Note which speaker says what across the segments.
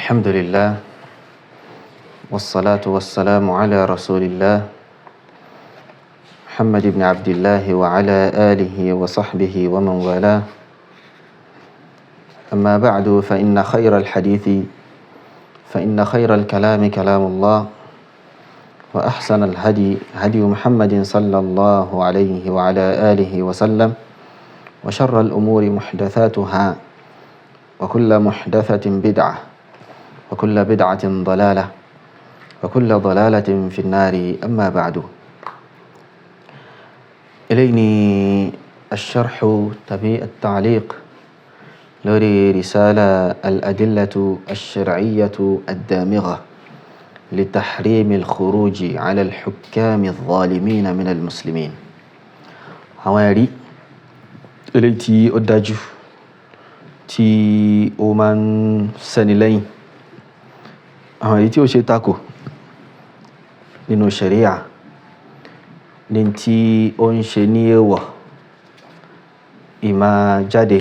Speaker 1: الحمد لله والصلاة والسلام على رسول الله محمد بن عبد الله وعلى آله وصحبه ومن والاه أما بعد فإن خير الكلام كلام الله وأحسن الهدي هدي محمد صلى الله عليه وعلى آله وسلم وشر الأمور محدثاتها وكل محدثة بدعة وكل بدعة ضلالة وكل ضلالة في النار أما بعد إليني الشرح تبي التعليق لوري رسالة الأدلة الشرعية الدامغة لتحريم الخروج على الحكام الظالمين من المسلمين هواري إليتي أداجو تي أمان سنلين àwọn èyí tí ó ṣe tako nínú ṣẹ̀ríà ní tí ó ń ṣe ní èèwọ̀ ìmá jáde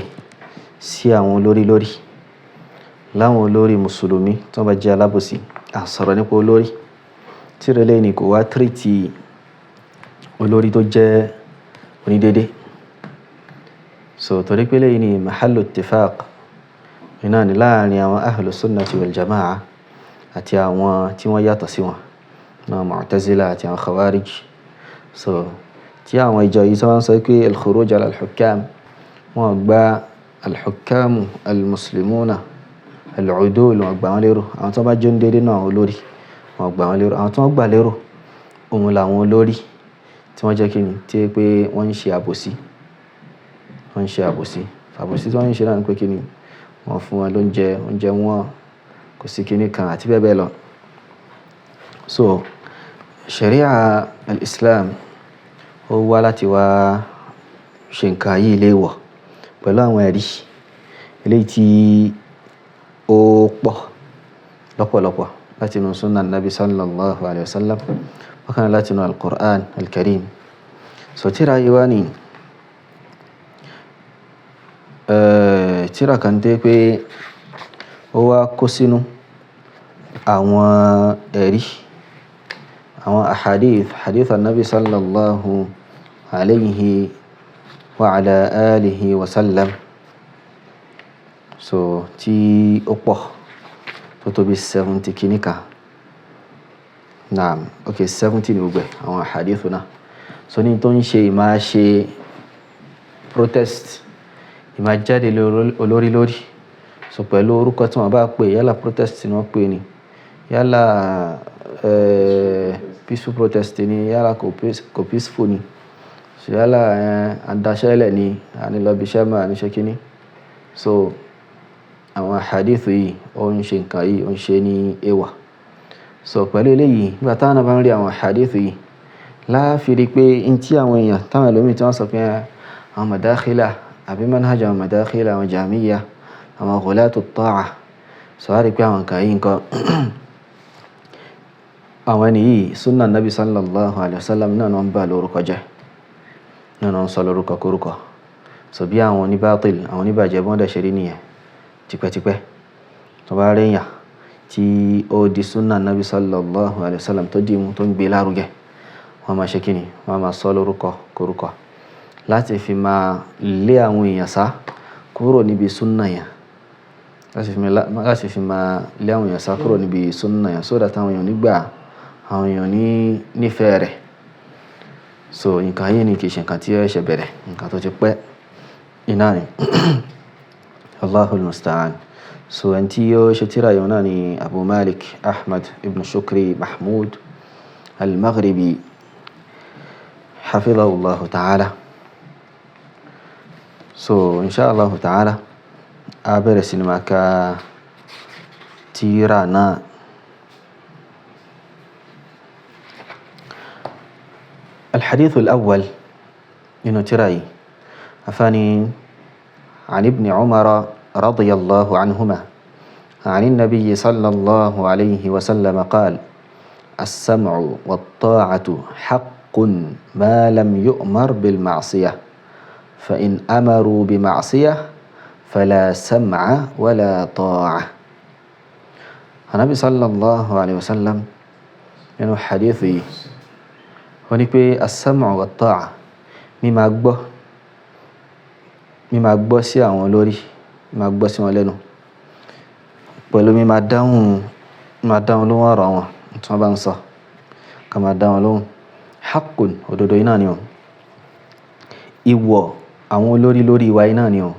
Speaker 1: sí àwọn olórí láwọn olórí mùsùlùmí tó bá jẹ́ alábòsí àsọ̀rọ̀ nípa olórí tí rẹ̀ lẹ́ni kò wá tírìtì olórí tó jẹ́ onídédé so torí pé lẹ́yìn ni mahallu ittifaq iná ni láàrin àwọn ahlu sunnati wal jama'a àti àwọn tí wọ́n yàtọ̀ sí wọn náà Mu'tazila àti àwọn Khawarij so tí àwọn ìjọ yìí sọ sọ pé al-khuruj ala al-hukam wọ́n gba al-hukamu al-muslimuna al-udul wọ́n gbà wọ́n lérò àwọn tó bá jẹ́ ń dédé náà olórí wọ́n gbà wọ́n lérò àwọn tó wọ́n gbà lérò òun làwọn olórí tí wọ́n jẹ́ kíni tí pé wọ́n ń ṣe àbòsí àbòsí tí wọ́n ń ṣe náà ní pé kíni wọ́n fún wọn oúnjẹ wọn kò sí kíní kan àti bẹ́ẹ̀ bẹ́ẹ̀ lọ so sharia al-islam ó wá láti wá ṣe nǹkan yìí léèwọ̀ pẹ̀lú àwọn ẹ̀rí eléyìí tí ó pọ̀ lọ́pọ̀lọpọ̀ láti inú sunnah nabi sallallahu alayhi wa sallam wákan láti inú al-Qur'an al-Karim so tíra yìí wá ní tíra kan tẹ́ pé ó wá kó sínú àwọn ẹ̀rí àwọn hadith annabi sallallahu alayhi wa ala alihi wa sallam so tí ó pọ̀ tó bí 70 kìníkà naam ok 70 ní gbogbo àwọn hadith náà so ní tó ń ṣe ìmá ṣe protest ìmá jáde olórí so pẹ̀lú orúkọ tí wọ́n bá pè yálà protest ni wọ́n pè ní yálà peaceful protest ni yálà kò peaceful ni so yálà àdáṣẹ́lẹ̀ ni ànílọ́bíṣẹ́mà àníṣẹ́kíní so àwọn hadithu yìí ó ń ṣe nǹkan yìí ó ń ṣe ní èwà so pẹ̀lú eléyìí nígbà táwọn bá ń rí àwọn hadithu yìí láàfírí pé in tí àwọn èèyàn táwọn ẹlòmíì tí wọ́n sọ pé àwọn madakhila àbí manhaj àwọn madakhila àwọn jamiya àwọn ghulatu ta'a so a rí pé àwọn kan yìí nǹkan àwọn ẹni yìí súnà nabi sallallahu alaihi wasallam náà wọ́n bá lórúkọ jẹ́ náà wọ́n sọ lórúkọ kórúkọ so bí àwọn oníbátil àwọn oníbàjẹ́ bọ́n dẹ̀ ṣe rí nìyẹn tipẹ́tipẹ́ tó bá ríyàn tí ó di súnà nabi sallallahu alaihi wasallam tó dìmú tó ń gbé lárugẹ wọ́n máa ṣe kíni wọ́n máa sọ lórúkọ kórúkọ láti fi máa lé àwọn èèyàn sá kúrò níbi súnà yẹn láti fi máa lé àwọn èèyàn sá kúrò níbi súnnà yẹn so that àwọn èèyàn nígbà àwọn èèyàn nífẹ̀ẹ́ rẹ̀ so nǹkan yìí ni kìí ṣe nǹkan tí ó ṣe bẹ̀rẹ̀ nǹkan tó ti pẹ́ iná ni Allahul musta'an so ẹni tí ó ṣe tírà yìí náà ni Abu Malik Ahmad ibn Shukri Mahmud al-Maghribi hafidhahullahu ta'ala so inshallah ta'ala a bẹ̀rẹ̀ sinimá ka tírà náà الحديث الأول من تراي أفاني عن ابن عمر رضي الله عنهما عن النبي صلى الله عليه وسلم قال السمع والطاعة حق ما لم يؤمر بالمعصية فإن أمروا بمعصية فلا سمع ولا طاعة Ànábì sallallahu alayhi wa sallam nínú hadith yìí ó ní pé as-sam'u wat-ta'a mímáa gbọ́ sí àwọn olórí, mímáa gbọ́ sí wọn lẹ́nu pẹ̀lú mímáa dáhùn lóhùn ọ̀rọ̀ wọn tí wọ́n bá ń sọ, ká máa dá wọn lóhùn. Haqqun, òdodo iná ni o. Ìwọ̀ àwọn olórí lórí wa iná ni o.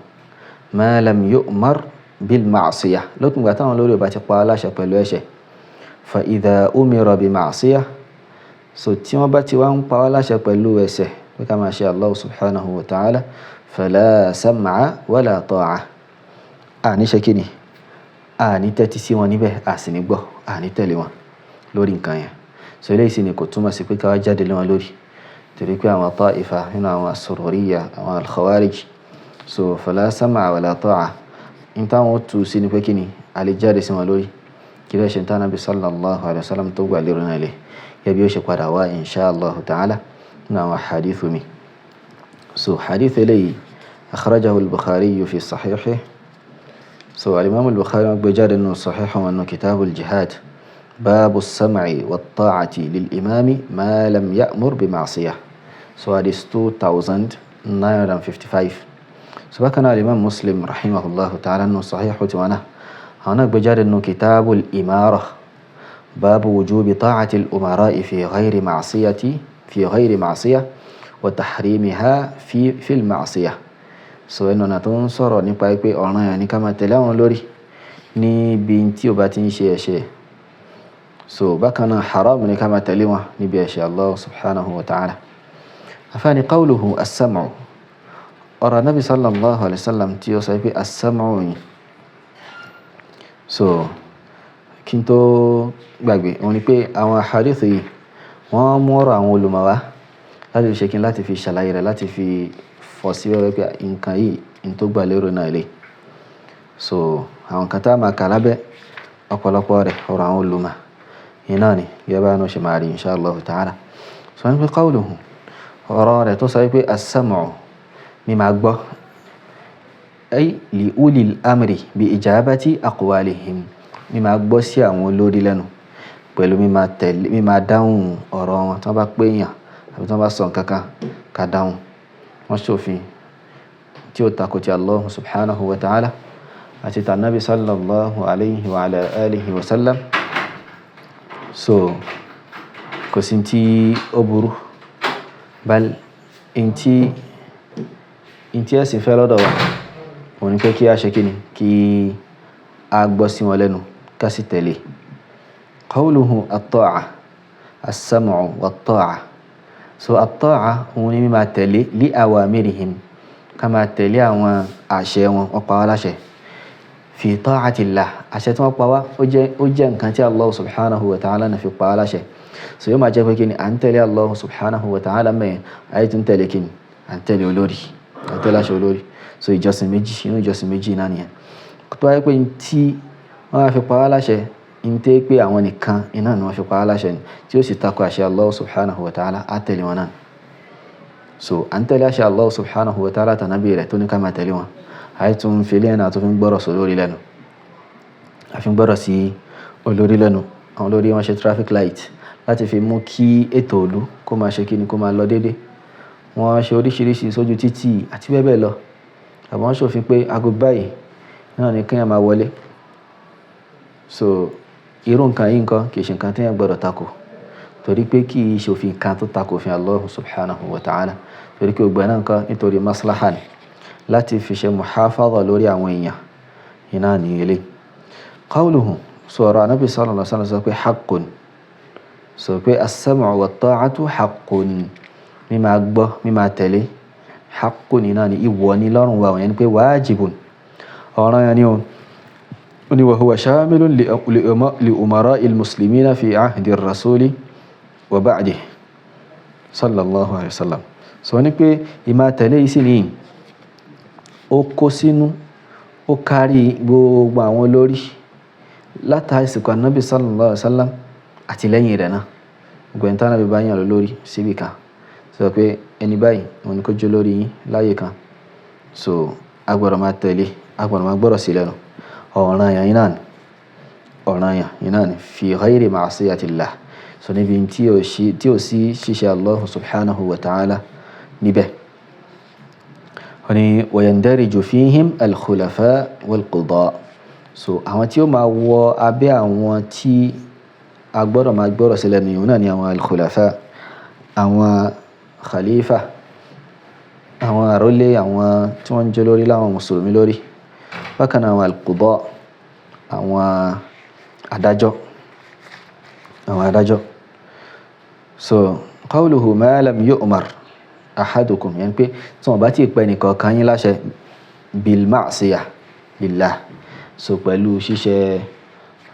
Speaker 1: Ma lam yu'mar bil ma'siyah, lópin ìgbà táwọn olórí ò bá ti pa á láṣẹ pẹ̀lú ẹ̀ṣẹ̀. Fa idha umira bi ma'siyah, so tí wọ́n bá ti wá ń pa á láṣẹ pẹ̀lú ẹ̀ṣẹ̀ pé ká máa ṣe Allah subhanahu wa ta'ala, fala sam'a wala ta'a. Àní ṣe kíni? Àní tẹ́tí sí wọn níbẹ̀, a sì ní gbọ́, àní tẹ̀lé wọn lórí nǹkan yẹn. So eléyìí sì ni kò túmọ̀ sí pé ká wá jáde lé wọn lórí, torí pé àwọn ta'ifa nínú àwọn as-sururiyya, àwọn al-khawarij, so fala sam'a wala ta'a. In táwọn tú sí ni pé kíni? A lè jáde sí wọn lórí. Kí ló ṣe ń tán Nabi sallallahu alayhi wa sallam tó gbà lérò náà lé. Yẹ bí ó ṣe padà wá insha Allah ta'ala nínú àwọn hadith mi. So hadith eléyìí akhrajahu al-Bukhari fi sahihi. So al-Imam al-Bukhari wọ́n gbé jáde nínú sahih wọn nínú kitab al-jihad. Babu as-sam'i wat-ta'ati lil-imami ma lam ya'mur bi ma'siyah. So hadith 2955. So bákan náà al-Imam Muslim rahimahullahu ta'ala nínú sahihu tiwana àwọn gbé jáde nínú kitab al-imara. Babu wujubi ta'ati al-umara'i fi ghayri ma'siyah wa tahrimiha fi al-ma'siyah. So ẹnu ọ̀nà tó ń sọ̀rọ̀ nípa pé ọ̀ranyàn ni ká máa tẹ̀lé àwọn olórí níbi tí ó bá ti ń ṣe ẹ̀ṣẹ̀. So bákan náà haram ni ká máa tẹ̀lé wọn níbi ẹ̀ṣẹ̀ Allah subhanahu wa ta'ala. Afáàní qawluhu as-sam'u, ọ̀rọ̀ Nabi sallallahu alayhi wa sallam tí ó sọ pé as-sam'u yìí. So kí n tó gbàgbé òun ni pé àwọn hadith yìí wọ́n mú ọ̀rọ̀ àwọn olùmọ̀ wá láti fi ṣe kí n láti fi ṣàlàyé rẹ̀, láti fi fọ́ sí wẹ́wẹ́ pé nǹkan yìí n tó gbà lérò náà lé. So àwọn kan tá máa kà lábẹ́ ọ̀pọ̀lọpọ̀ rẹ̀ ọ̀rọ̀ àwọn olùmọ̀ yìí náà ni gẹ́gẹ́ bá ṣe máa rí insha Allah ta'ala. So wọ́n ní pé qawluhu, ọ̀rọ̀ rẹ̀ tó sọ pé as-sam'u mímáa gbọ́, ay li ulil amri bi ijabati aqwalihim, mímáa gbọ́ sí àwọn olórí lẹ́nu pẹ̀lú mímáa dáhùn ọ̀rọ̀ wọn tí wọ́n bá pè yàn àbí tí wọ́n bá sọ nǹkan kan ká dáhùn. Wọ́n ṣòfin tí ó tako ti Allah subhanahu wa ta'ala àti ta Nabi sallallahu alayhi wa ala alihi wa sallam. So kò sí tí ó burú, bal in tí ẹ̀sìn fẹ́ lọ́dọ̀ wa òun ni pé kí a ṣe kíni, kí a gbọ́ sí wọn lẹ́nu ká sì tẹ̀lé. Qawluhu at-ta'a, as-sam'u wat-ta'a. So at-ta'a òun ni mímáa tẹ̀lé li awamirihim, ká máa tẹ̀lé àwọn àṣẹ wọn, wọ́n pa wá láṣẹ. Fi ta'atillah, àṣẹ tí wọ́n pa wá ó jẹ́ nǹkan tí Allah subhanahu wa ta'ala náà fi pa wá láṣẹ. So yóò máa jẹ́ pé kíni à ń tẹ̀lé Allah subhanahu wa ta'ala mẹ́yìn, ayé tún tẹ̀lé kíni à ń tẹ̀lé olórí, à ń tẹ̀lé àṣẹ olórí. So ìjọsìn méjì, inú ìjọsìn méjì náà nìyẹn. Tó wáyé pé tí wọ́n á fi pa wá láṣẹ ń tẹ́ pé àwọn nìkan iná ni wọ́n fi pa wá láṣẹ ni, tí ó sì tako àṣẹ Allah subhanahu wa ta'ala, á tẹ̀lé wọn náà. So à ń tẹ̀lé àṣẹ Allah subhanahu wa ta'ala tànàbí rẹ̀ tó ní ká máa tẹ̀lé wọn. Ayé tún fi lẹ́yìn náà tó fi ń gbọ́rọ̀ sí olórí lẹ́nu. A fi ń gbọ́rọ̀ sí olórí lẹ́nu. Àwọn olórí wọn ṣe traffic light láti fi mú kí ètò ìlú kó máa ṣe kíni, kó máa lọ déédéé. Wọ́n ṣe oríṣiríṣi sójú títì àti bẹ́ẹ̀ bẹ́ẹ̀ lọ. Àbí wọ́n ṣòfin pé aago báyìí náà ni kéèyàn máa wọlé. So irú nǹkan yìí nǹkan kì í ṣe nǹkan tí èèyàn gbọ́dọ̀ tako, torí pé kì í ṣe òfin kan tó tako òfin Allah subhanahu wa ta'ala, torí pé gbogbo náà nǹkan nítorí maslaha ni, láti fi ṣe muhafaza lórí àwọn èèyàn iná ní ilé. Qawluhu, sọ̀rọ̀ Ànábì sallallahu alaihi wasallam sọ pé haqqun, sọ pé as-sam'u wat-ta'atu haqqun, mímáa gbọ́, mímáa tẹ̀lé, haqqun iná ni ìwọ ní lọ́rùn wa, wọ̀nyẹn ni pé wajibun, ọ̀ranyàn ni o. Ó ní wa huwa shamilun li umara'il muslimina fi ahdi ar-rasuli wa ba'dihi sallallahu alaihi wasallam. So ní pé ìmáa tẹ̀lé yìí sì ni ó kó sínú, ó kárí gbogbo àwọn olórí látàrí ìsìnkú Ànábì sallallahu alaihi wasallam àti lẹ́yìn rẹ̀ náà. Gbogbo ẹni tí Ànábì bá yàn lórí síbì kan, sọ pé ẹni báyìí òun ni kó jẹ́ olórí yín láyé kan. So a gbọ́dọ̀ máa tẹ̀lé, a gbọ́dọ̀ máa gbọ́rọ̀ sí lẹ́nu. Ọ̀ranyàn yìí náà ni. ọ̀ranyàn iná ni fi ghayri ma'siyatillah so níbi tí ó sí ṣíṣe Allah subhanahu wa ta'ala níbẹ̀. Wọ́n ní wa yandariju fihim al-khulafa wal-qudaa so àwọn tí ó máa wọ abẹ́ àwọn tí a gbọ́dọ̀ máa gbọ́rọ̀ sí lẹ́nu yìí náà ni àwọn al-khulafa, àwọn khalifa, àwọn àrólé, àwọn tí wọ́n jẹ́ lórí láwọn mùsùlùmí lórí. Bákan náà àwọn al-qudaa, àwọn adájọ́. So qawluhu ma lam yu'mar ahadukum yẹn pé tí wọ́n bá ti pẹ́ nìkan kan yín láṣẹ bil ma'siyah lillah so pẹ̀lú ṣíṣe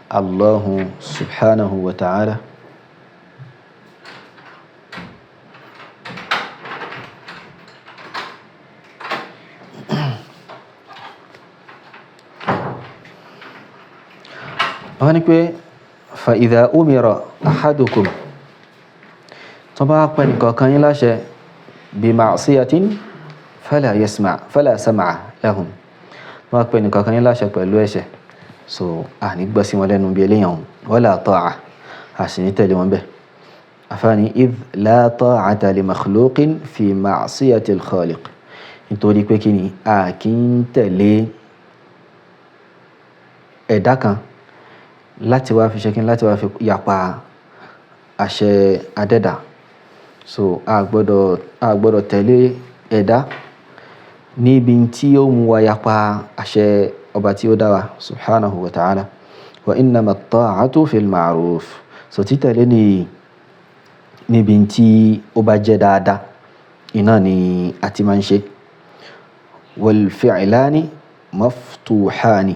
Speaker 1: Allahu subhanahu wa ta'ala. Wọ́n ní pé fa idha umira ahadukum tó bá pẹ́ nìkan kan yín láṣẹ bí ma'siyatin fala sam'a lahum tó bá pẹ́ nìkan kan yín láṣẹ pẹ̀lú ẹ̀ṣẹ̀ so a ní gbọ́ sí wọn lẹ́nu bí eléyàn wala ta'a a sì ní tẹ̀lé wọn bẹ́. Afáàní idh la ta'ata li makhluqin fi ma'siyati al-khaliq nítorí pé kí ni a kì í tẹ̀lé ẹ̀dá kan láti wá fi ṣẹ́kín láti wá fi yapa àṣẹ adẹ́dà so a gbọ́dọ̀ tẹ̀lé ẹ̀dá níbi tí ó mú wa yapa àṣẹ ọba tí ó dá wa subhanahu wa ta'ala. Wa innama at-ta'atu fil ma'ruf so títẹ̀lé níbi tí ó bá jẹ́ dáadáa iná ni a ti máa ń ṣe. Wal fi'lani maftuhani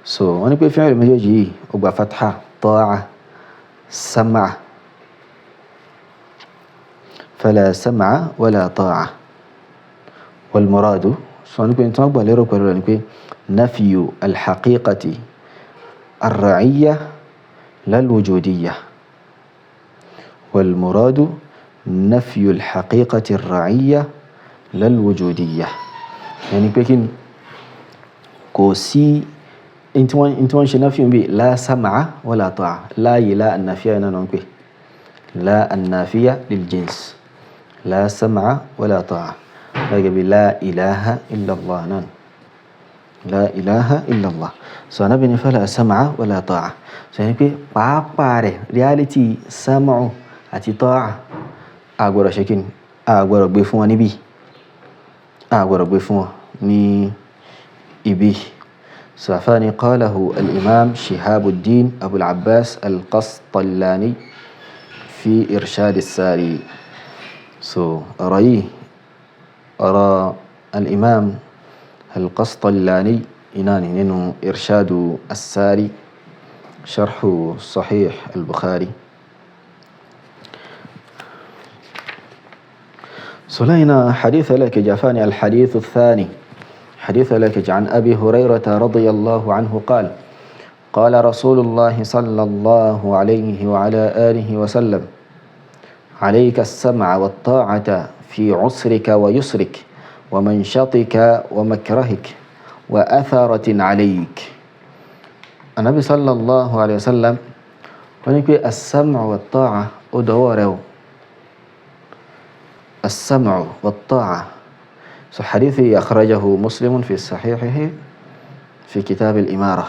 Speaker 1: so wọ́n ní pé fi'l méjèèjì yìí ó gba fatha ta'a sam'a fala sam'a wala ta'a wal muradu so wọ́n ní pé tí wọ́n gbà lérò pẹ̀lú rẹ̀ ni pé nafyu al-haqiqati ar-ra'iyya lal-wujudiyyah wal muradu nafyu al-haqiqati ar-ra'iyya lal-wujudiyyah yani pé kí kò sí inti wọ́n ṣe nafi bí la sam'a wala ta'a láàyè la annafiya iná náà ń pè la annafiya lil jins la sam'a wala ta'a gẹ́gẹ́ bí la ilaha illallah náà la ilaha illallah so anábi ni fala sam'a wala ta'a so ní pé pàápàá rẹ̀ reality sam'u àti ta'a agbọ́dọ̀ ṣe kíni agbọ́dọ̀ gbé fún wọn níbi agbọ́dọ̀ gbé fún wọn ní ibi. سافاني قاله الإمام شهاب الدين أبو العباس القسطلاني في إرشاد الساري أرى الإمام القسطلاني إناني ننو إرشاد الساري شرح صحيح البخاري سلينا حديث لك جافاني الحديث الثاني حديث لك عن أبي هريرة رضي الله عنه قال قال رسول الله صلى الله عليه وعلى آله وسلم عليك السمع والطاعة في عسرك ويسرك ومنشطك ومكرهك وأثرة عليك. النبي صلى الله عليه وسلم ونقول السمع والطاعة أدواره السمع والطاعة so حديثي أخرجه مسلم في صحيحه في كتاب الإمارة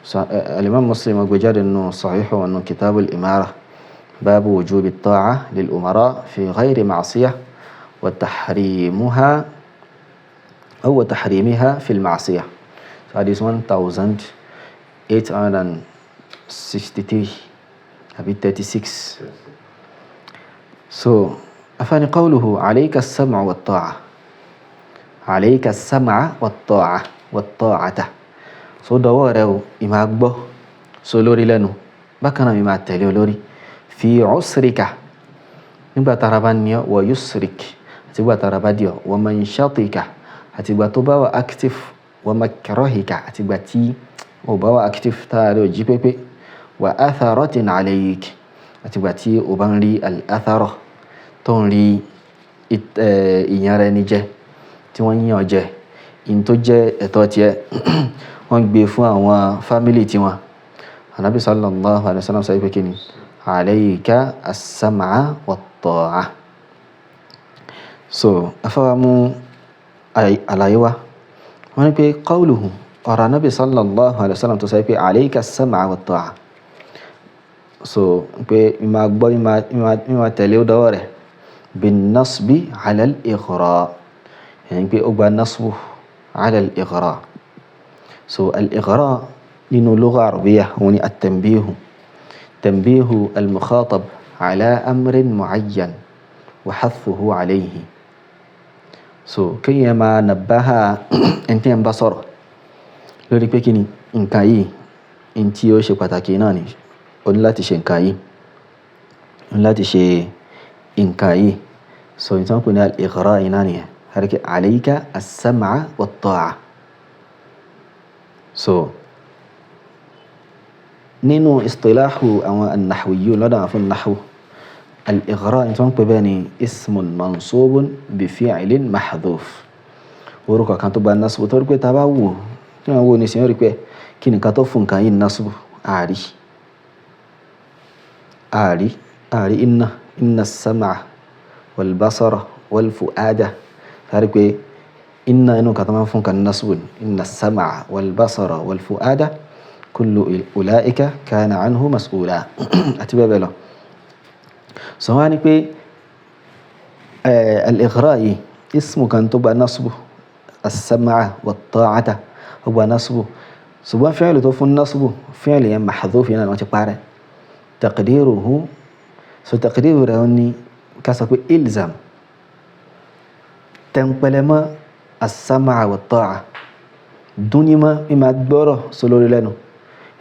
Speaker 1: so الإمام مسلم وجد أنه صحيح وأنه كتاب الإمارة باب وجوب الطاعة للأمراء في غير معصية وتحريمها في المعصية so حديث 1863 أبي 36 so أفاني قوله عليك السمع والطاعة عليك السمع والطاعة so dọwọ́ rẹ o ìmá gbọ́ so lórí lẹ́nu bákanáà ìmá tẹ̀lé olórí fi usrika nígbà tára bá ní ọ wa yusrik àti gbà tára bá díọ̀ wa manshatika àti gbà tó bá wà active wa makrahika àti gbà tí ó bá wà active táàrí ò jí pépé wa atharatin alayk àti gbà tí ó bá ń rí al-athara tó ń rí ìyànra ẹni jẹ tí wọ́n yàn jẹ in tó jẹ́ ẹ̀tọ́ tí ẹ wọ́n gbé fún àwọn fámílì tí wọ́n Ànábì sallallahu alaihi wasallam sọ pé kí ni alayka as-sam'a wat-ta'a. So afáwa mú àlàyé wa wọ́n ní pé qawluhu ọ̀rọ̀ Ànábì sallallahu alaihi wasallam tó sọ pé alayka as-sam'a wat-ta'a, so pé ìmá gbọ́ ìmá tẹ̀lé ó dọ́wọ́ rẹ̀ bin nasbi ala al-ighra, yẹni pé ó gba nasbu ala al-ighra. So al-ighra nínú lugha arabiyya wọ́n ní at-tanbihu, tanbihu al-mukhatab ala amrin mu'ayyan wa hathuhu alayhi. So kéèyàn máa nàbáhà ẹni tí ń bá sọ̀rọ̀ lórí pé kí ni nǹkan yìí in tí ó ṣe pàtàkì náà ni ó ní láti ṣe nǹkan yìí, ó ní láti ṣe nǹkan yìí. So ìtàn kò ní al-ighra iná nìyẹn, harike alayka as-sam'a wat-ta'a. So nínú istilahu àwọn an-nahwiyyun lọ́dọ̀ àwọn fún nahwu, al-ighra ìtàn pè bẹ́ẹ̀ ni ismun mansubun bi fi'lin mahdhuf, orúkọ kan tó bá nasbu tó rí pé tá bá wò tí wọ́n wò ní sí rí pé kí ni ká tó fún nǹkan yìí nasbu ààrí inna as-sam'a wal basara wal fu'ada, tá rí pé inna inú ká tó máa fún kan nasbu inna as-sam'a wal basara wal fu'ada kullu ulaika kana anhu mas'ula àti bẹ́ẹ̀ bẹ́ẹ̀ lọ. So wọ́n ní pé al-ighra yìí ismu kan tó bá nasbu as-sam'a wat-ta'ata ó gba nasbu, ṣùgbọ́n fi'lu tó fún nasbu fi'lu yẹn mahdhuf yẹn náà wọ́n ti parẹ́. Taqdiruhu, so taqdiru rẹ̀ ní ká sọ pé ilzam, tẹ̀ǹpẹ̀lẹ̀mọ́ as-sam'a wat-ta'a, dúnímọ̀ ìmá gbọ́rọ̀ sólórí lẹ́nu.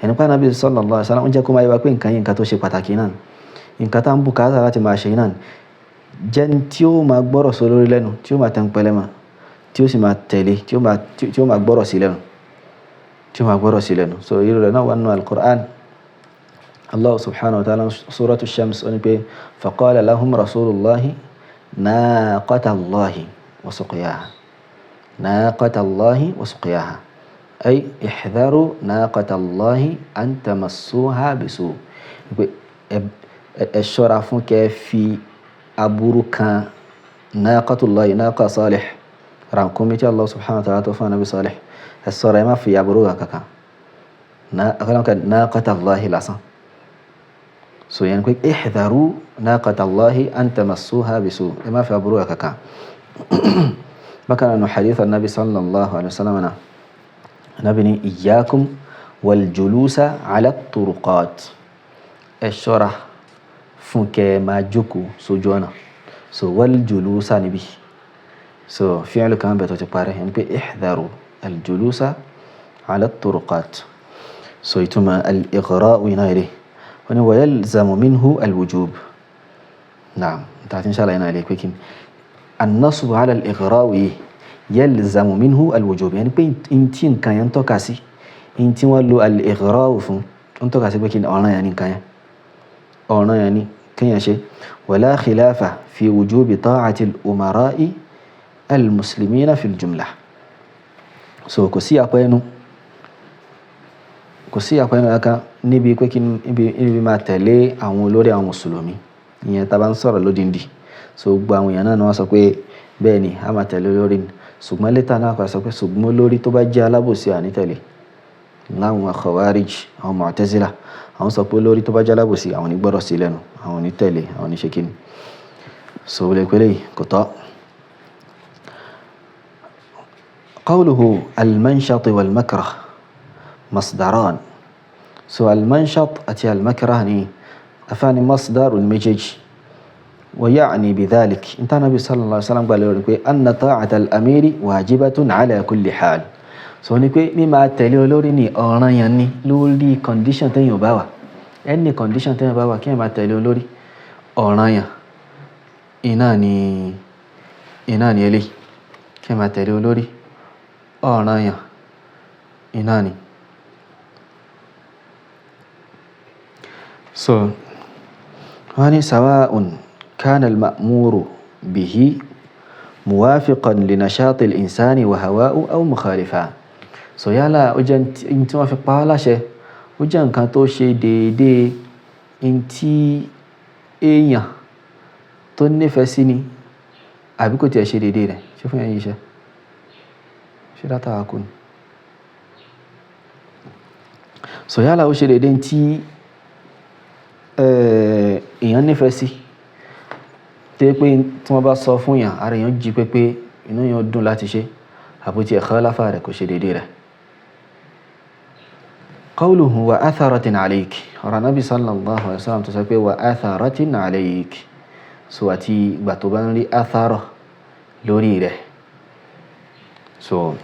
Speaker 1: Ẹni pé Ànábì sallallahu alaihi wasallam ń jẹ́ kó máa yẹ wá pé nǹkan yìí nǹkan tó ṣe pàtàkì náà, nǹkan tá ń bùkátà láti máa ṣe náà, jẹ́ tí ó máa gbọ́rọ̀ sólórí lẹ́nu, tí ó máa tẹ̀ǹpẹ̀lẹ̀mọ́, tí ó sì máa tẹ̀lé, tí ó máa gbọ́rọ̀ sí lẹ́nu, tí ó máa gbọ́rọ̀ sí lẹ́nu. So irú rẹ̀ náà wà nínú al-Qur'an. Allah subhanahu wa ta'ala suratu Shams ó ní pé faqala lahum rasulullahi naqatallahi wa suqyaha, naqatallahi wa suqyaha, ay ihdharu naqatallahi an tamassuha bisu, pé ẹ ṣọ́ra fún kẹ́ fi aburú kan naqatullahi, naqa Salih, ràkúnmí tí Allah subhanahu wa ta'ala tó fún Ànábì Salih, ẹ ṣọ́ra ẹ má fi aburú kankan naqatallahi lásán. So yẹn pé ihdharu naqatallahi an tamassuha bisu, ẹ má fi aburú kankan. Bákan náà hadith Ànábì sallallahu alaihi wasallam náà, Ànábì ní iyyakum wal julusa ala turuqat, ẹ ṣọ́ra fún kẹ́ máa jókòó sójú ọ̀nà. So wal julusa níbí, so fi'lu kan bẹ̀ tó ti parẹ́ yẹn pé ihdharu al julusa ala turuqat. So ìtumọ̀ al-ighra iná ilé wọ́n ní wa yalzamu minhu al-wujub. Naam, tààtí inshallah iná ilé pé kí an-nasbu ala al-ighra yalzamu minhu al-wujub, yẹn pé in tí nǹkan yẹn tọ́ka sí, in tí wọ́n lo al-ighra fún ń tọ́ka sí pé kí ọ̀ràn yẹn ní nǹkan yẹn, ọ̀ràn yẹn ní kíyàn ṣe. wala khilafa fi wujubi ta'ati al-umara'i al-muslimina fi al-jumla. So kò sí àpẹẹnu aka níbi pé kí níbi máa tẹ̀lé àwọn olórí àwọn mùsùlùmí, ìyẹn tá bá ń sọ̀rọ̀ lódindi. So gbogbo àwọn èèyàn náà ni wọ́n sọ pé bẹ́ẹ̀ ni a máa tẹ̀lé olórí ni, ṣùgbọ́n lẹ́tà náà kò sọ pé ṣùgbọ́n olórí tó bá jẹ́ alábòsí à ní tẹ̀lé. Láwọn Khawarij, àwọn Mu'tazila, àwọn sọ pé olórí tó bá jẹ́ alábòsí àwọn ní gbọ́dọ̀ sí lẹ́nu, àwọn ní tẹ̀lé, àwọn ní ṣe kíni. So lè pẹ́lẹ́ kò tọ́. Qawluhu al-manshat wal-makrah masdaran. So al-manshat àti al-makrah ni afáàní masdarun méjèèjì. Wa ya'ni bidhalik, inta Nabi sallallahu alaihi wasallam gbà lórí pé anna ta'ata al-amiri wajibatun ala kulli hal. So ní pé mímá tẹ̀lé olórí ní ọ̀ràn yẹn ní lórí condition tẹ́yìn bá wà, any condition tẹ́yìn bá wà kí ẹ máa tẹ̀lé olórí ọ̀ràn yẹn iná ni eléyìí, kí ẹ máa tẹ̀lé olórí ọ̀ràn yẹn iná ni. So wọ́n ní sawa'un kana al-ma'muru bihi muwafiqan li nashati al-insani wa hawa'u aw mukhalifa. So yálà ó jẹ́ tí wọ́n fi pa á láṣẹ ó jẹ́ nǹkan tó ṣe déédéé in tí èèyàn tó nífẹ̀ẹ́ sí ni àbí kò tiẹ̀ ṣe déédéé rẹ̀ ṣé fún ẹ̀yin iṣẹ́ ṣé dátà wa kù ni. So yálà ó ṣe déédéé in tí èèyàn nífẹ̀ẹ́ sí tí pé tí wọ́n bá sọ fún yàn ara èèyàn jí pépé inú yàn dùn láti ṣe àbótí ẹ̀kọ́ láfà rẹ̀ kò ṣe déédéé rẹ̀. qawluhu wa atharatin alayk ọ̀rọ̀ Nabi sallallahu alaihi wasallam tó sọ pé wa atharatin alayk so àti ìgbà tó bá ń rí athara lórí rẹ̀. So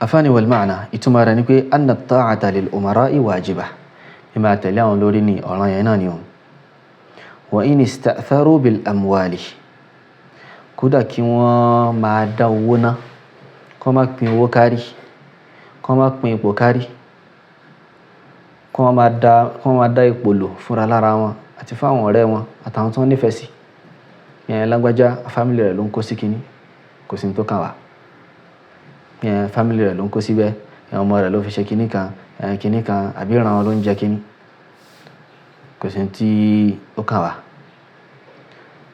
Speaker 1: afáni wal ma'na ìtumọ̀ rẹ̀ ni pé anna ta'ata lil umara'i wajibah ìmá tẹ̀lé àwọn lórí ní ọ̀ràn yẹn náà ni o. wa in ista'tharu bil amwali kódà kí wọ́n máa dá owó ná kọ́ máa pín owó kárí kọ́ máa pín ipò kárí kọ́ máa dá ipò lò fúnra lára wọn àti fáwọn ọ̀rẹ́ wọn àtàwọn tó nífẹ̀ẹ́ sí yẹn lágbájá fámílì rẹ̀ ló ń kó sí kíní kò sí tó kàn wá yẹn fámílì rẹ̀ ló ń kó síbẹ̀ yẹn ọmọ rẹ̀ ló fi ṣe kíní kan àbí ìran wọn ló ń jẹ kíní kò sí tí ó kàn wá.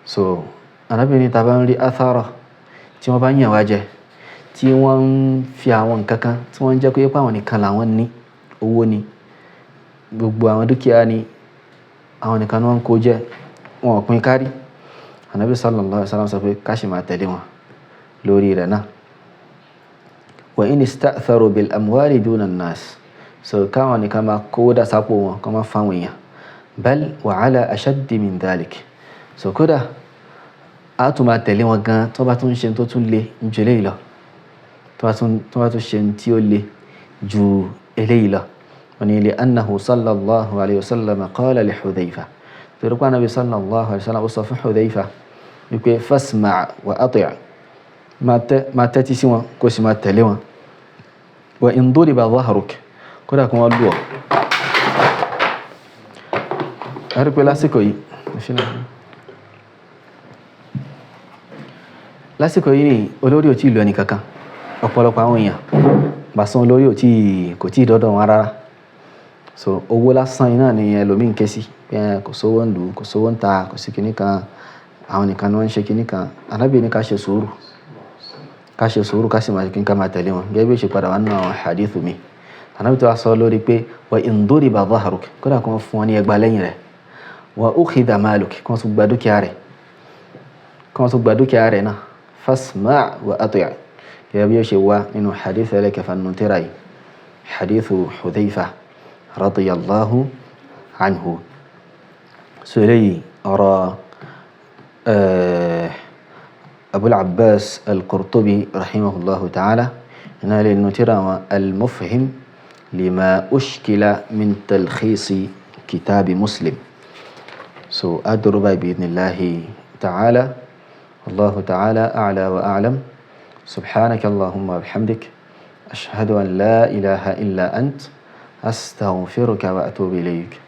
Speaker 1: So arábìnrin ta bá ń rí athara tí wọ́n bá ń yàn wá jẹ tí wọ́n ń fi àwọn nǹkan kan tí wọ́n ń jẹ́ kó yẹ pé àwọn nìkan làwọn ní owó ni gbogbo àwọn dúkìá ni àwọn nìkan ni wọ́n ń kó jẹ wọn ò pín kárí. Ànábì sallallahu alaihi wasallam sọ pé ká sì máa tẹ̀lé wọn lórí rẹ̀ náà. wa in ista'tharu bil amwali duna an-nas so káwọn nìkan máa kó dá sápò wọn kọ́ máa fáwọn èèyàn bal wa ala ashaddi min dhalik so kódà a tún máa tẹ̀lé wọn gan tó bá tún ṣe tó tún le ju eléyìí lọ tó bá tún ṣe tí ó le ju eléyìí lọ. wọ́n ní li annahu sallallahu alayhi wa sallam qala li Hudhayfa torí pé Ànábì sallallahu alayhi wa sallam ó sọ fún Hudhayfa wípé fasma' wa ati' máa tẹ́tí sí wọn kó sì máa tẹ̀lé wọn. wa in duriba dhahruk kódà kí wọ́n lù ọ́. a rí pé lásìkò yìí ni olórí ò tí ì lọ ẹni kankan ọ̀pọ̀lọpọ̀ àwọn èèyàn bàṣán olórí kò tí ì dọ́dọ̀ wọn rárá. So owó lásán iná ni ẹlòmíín ké sí kò sówó ń lù kò sówó ń ta kò sí kinní kan àwọn nìkan ni wọ́n ń ṣe kinní kan. Ànábì ní ká ṣe sùúrù ká sì máa kí n ká máa tẹ̀lé wọn gẹ́gẹ́ bí ó ṣe padà wá nínú àwọn hadith mi. Ànábì tó wá sọ lórí pé wa in duriba dhahruk kódà kí wọ́n fún wọn ní ẹgbàá lẹ́yìn rẹ̀ wa ukhidha maluk kí wọ́n tún gba dúkìá rẹ̀ náà fasma' wa ati' gẹ́gẹ́ bí ó ṣe wá nínú hadith ẹlẹ́kẹfà nínú tírà yìí hadithu Hudhayfa radiyallahu anhu. So eléyìí ọ̀rọ̀ Abul Abbas al-Qurtubi rahimahullahu ta'ala iná ilé nínú tírà wọn al-Mufhim lima ushkila min talkhisi kitabi Muslim. So adúrú báyìí bi'idhnillahi ta'ala wallahu ta'ala a'la wa a'lam. سبحانك اللهم وبحمدك أشهد أن لا إله إلا أنت أستغفرك وأتوب إليك.